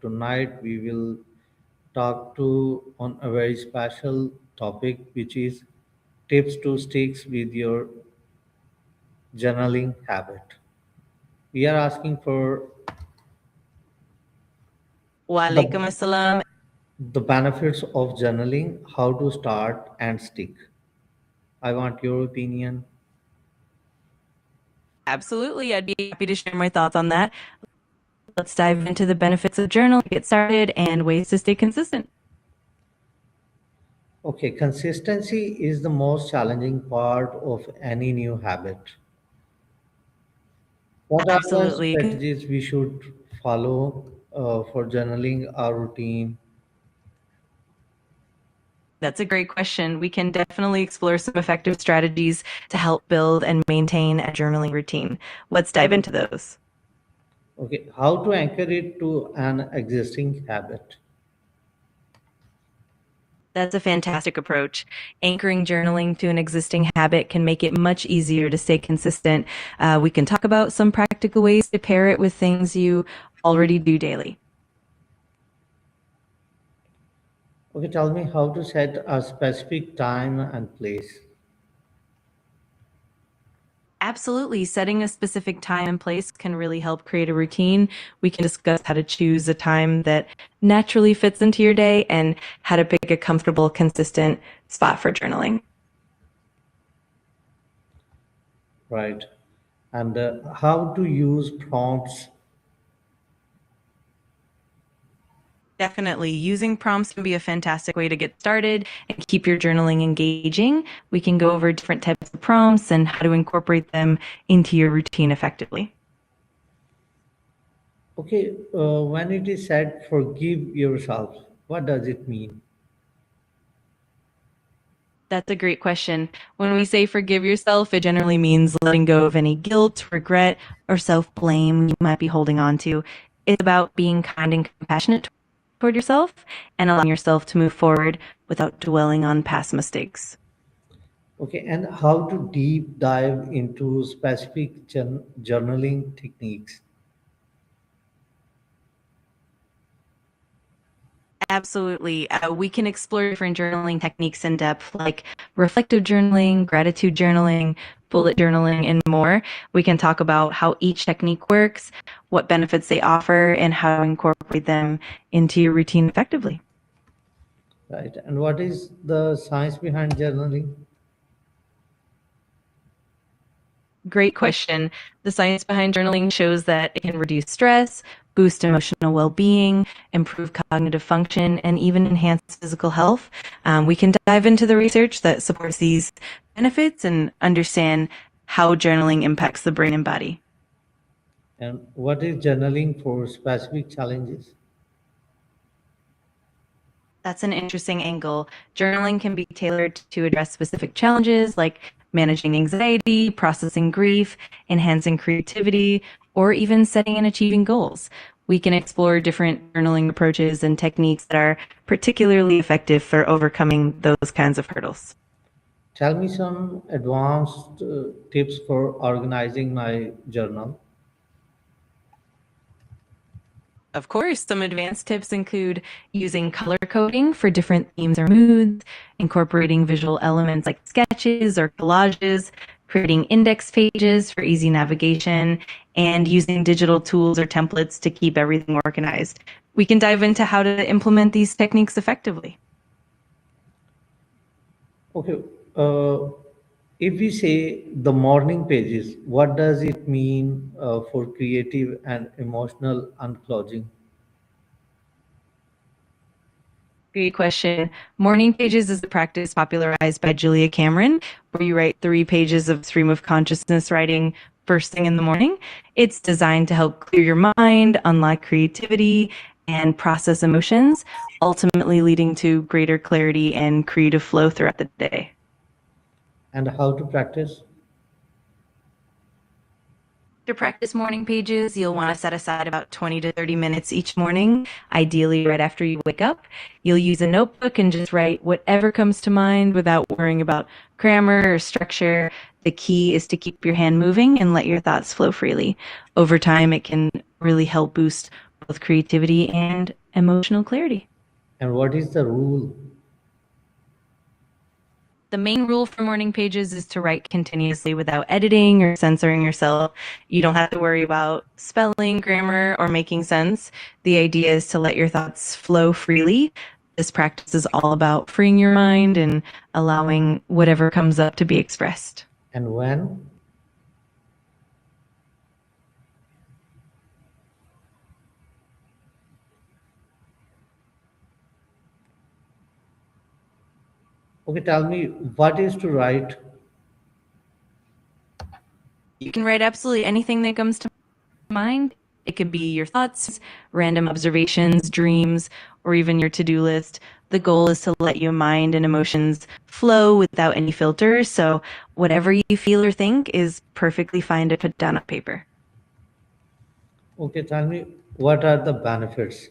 Tonight we will talk to on a very special topic, which is tips to sticks with your journaling habit. We are asking for the Walaikum assalam. the benefits of journaling, how to start and stick. I want your opinion. Absolutely, I'd be happy to share my thoughts on that. Let's dive into the benefits of journaling, get started, and ways to stay consistent. Okay, consistency is the most challenging part of any new habit. What are the Absolutely. strategies we should follow for journaling our routine? That's a great question. We can definitely explore some effective strategies to help build and maintain a journaling routine. Let's dive into those. Okay, how to anchor it to an existing habit? That's a fantastic approach. Anchoring journaling to an existing habit can make it much easier to stay consistent. We can talk about some practical ways to pair it with things you already do daily. Okay, tell me how to set a specific time and place. Absolutely. Setting a specific time and place can really help create a routine. We can discuss how to choose a time that naturally fits into your day and how to pick a comfortable, consistent spot for journaling. Right. And how to use prompts. Definitely. Using prompts can be a fantastic way to get started and keep your journaling engaging. We can go over different types of prompts and how to incorporate them into your routine effectively. Okay, when it is said forgive yourself, what does it mean? That's a great question. When we say forgive yourself, it generally means letting go of any guilt, regret, or self blame you might be holding on to. It's about being kind and compassionate toward yourself and allowing yourself to move forward without dwelling on past mistakes. Okay, and how to deep dive into specific journaling techniques. Absolutely. We can explore different journaling techniques in depth, like reflective journaling, gratitude journaling, bullet journaling, and more. We can talk about how each technique works, what benefits they offer, and how to incorporate them into your routine effectively. Right, and what is the science behind journaling? Great question. The science behind journaling shows that it can reduce stress, boost emotional well being, improve cognitive function, and even enhance physical health. We can dive into the research that supports these benefits and understand how journaling impacts the brain and body. And what is journaling for specific challenges? That's an interesting angle. Journaling can be tailored to address specific challenges like managing anxiety, processing grief, enhancing creativity, or even setting and achieving goals. We can explore different journaling approaches and techniques that are particularly effective for overcoming those kinds of hurdles. Tell me some advanced tips for organizing my journal. Of course, some advanced tips include using color coding for different themes or moods, incorporating visual elements like sketches or collages, creating index pages for easy navigation, and using digital tools or templates to keep everything organized. We can dive into how to implement these techniques effectively. Okay, uh, if we say the morning pages, what does it mean for creative and emotional unclogging? Great question. Morning pages is a practice popularized by Julia Cameron, where you write 3 pages of stream of consciousness writing first thing in the morning. It's designed to help clear your mind, unlock creativity, and process emotions, ultimately leading to greater clarity and creative flow throughout the day. And how to practice? To practice morning pages, you'll want to set aside about 20 to 30 minutes each morning, ideally right after you wake up. You'll use a notebook and just write whatever comes to mind without worrying about grammar or structure. The key is to keep your hand moving and let your thoughts flow freely. Over time, it can really help boost both both creativity and emotional clarity. And what is the rule? The main rule for morning pages is to write continuously without editing or censoring yourself. You don't have to worry about spelling, grammar, or making sense. The idea is to let your thoughts flow freely. This practice is all about freeing your mind and allowing whatever comes up to be expressed. And when? Okay, tell me what is to write. You can write absolutely anything that comes to mind. It could be your thoughts, random observations, dreams, or even your to-do list. The goal is to let your mind and emotions flow without any filters. So whatever you feel or think is perfectly fine to put down on paper. Okay, tell me what are the benefits?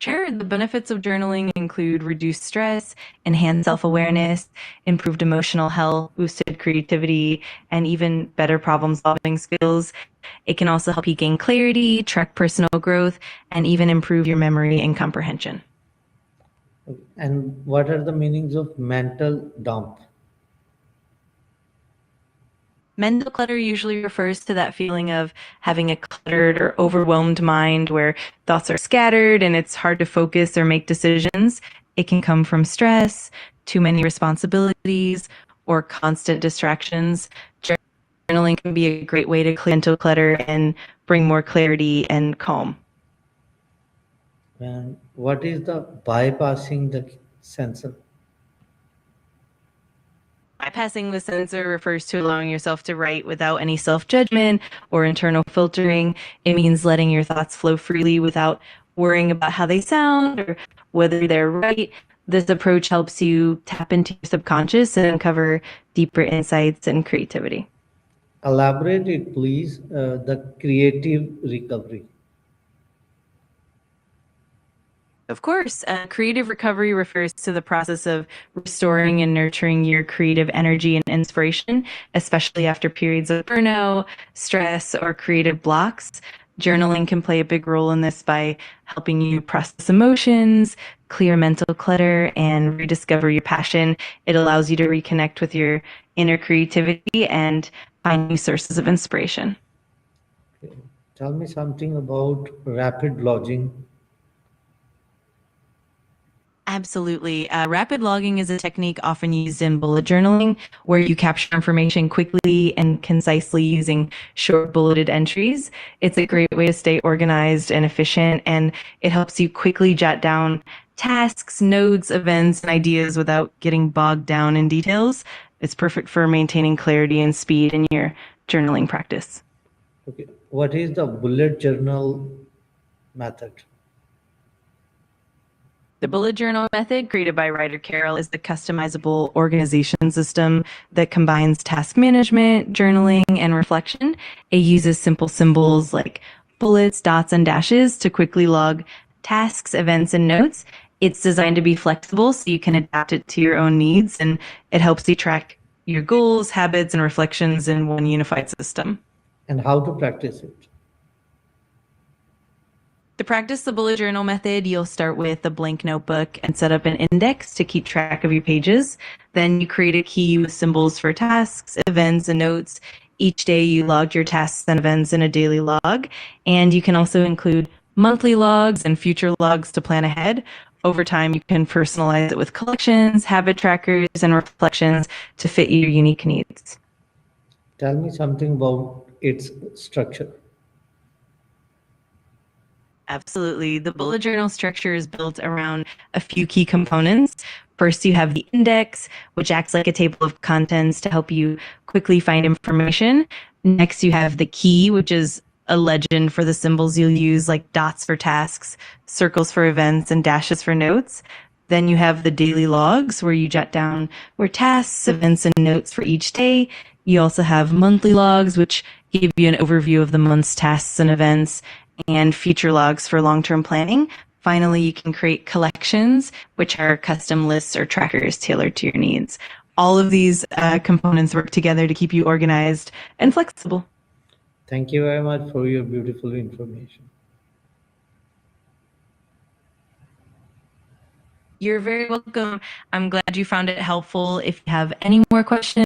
Sure, the benefits of journaling include reduced stress, enhanced self-awareness, improved emotional health, boosted creativity, and even better problem-solving skills. It can also help you gain clarity, track personal growth, and even improve your memory and comprehension. And what are the meanings of mental dump? Mental clutter usually refers to that feeling of having a cluttered or overwhelmed mind where thoughts are scattered and it's hard to focus or make decisions. It can come from stress, too many responsibilities, or constant distractions. Journaling can be a great way to clear mental clutter and bring more clarity and calm. And what is the bypassing the censor? Bypassing the censor refers to allowing yourself to write without any self-judgment or internal filtering. It means letting your thoughts flow freely without worrying about how they sound or whether they're right. This approach helps you tap into your subconscious and uncover deeper insights and creativity. Elaborate it, please. The creative recovery. Of course, creative recovery refers to the process of restoring and nurturing your creative energy and inspiration, especially after periods of burnout, stress, or creative blocks. Journaling can play a big role in this by helping you process emotions, clear mental clutter, and rediscover your passion. It allows you to reconnect with your inner creativity and find new sources of inspiration. Okay. Tell me something about rapid logging. Absolutely. Rapid logging is a technique often used in bullet journaling where you capture information quickly and concisely using short bulleted entries. It's a great way to stay organized and efficient, and it helps you quickly jot down tasks, notes, events, and ideas without getting bogged down in details. It's perfect for maintaining clarity and speed in your journaling practice. Okay. What is the bullet journal method? The bullet journal method created by Ryder Carroll is the customizable organization system that combines task management, journaling, and reflection. It uses simple symbols like bullets, dots, and dashes to quickly log tasks, events, and notes. It's designed to be flexible so you can adapt it to your own needs, and it helps you track your goals, habits, and reflections in one unified system. And how to practice it? To practice the bullet journal method, you'll start with a blank notebook and set up an index to keep track of your pages. Then you create a key with symbols for tasks, events, and notes. Each day you log your tasks and events in a daily log. And you can also include monthly logs and future logs to plan ahead. Over time, you can personalize it with collections, habit trackers, and reflections to fit your unique needs. Tell me something about its structure. Absolutely. The bullet journal structure is built around a few key components. First, you have the index, which acts like a table of contents to help you quickly find information. Next, you have the key, which is a legend for the symbols you'll use, like dots for tasks, circles for events, and dashes for notes. Then you have the daily logs, where you jot down where tasks, events, and notes for each day. You also have monthly logs, which give you an overview of the month's tasks and events, and future logs for long-term planning. Finally, you can create collections, which are custom lists or trackers tailored to your needs. All of these components work together to keep you organized and flexible. Thank you very much for your beautiful information. You're very welcome. I'm glad you found it helpful. If you have any more questions,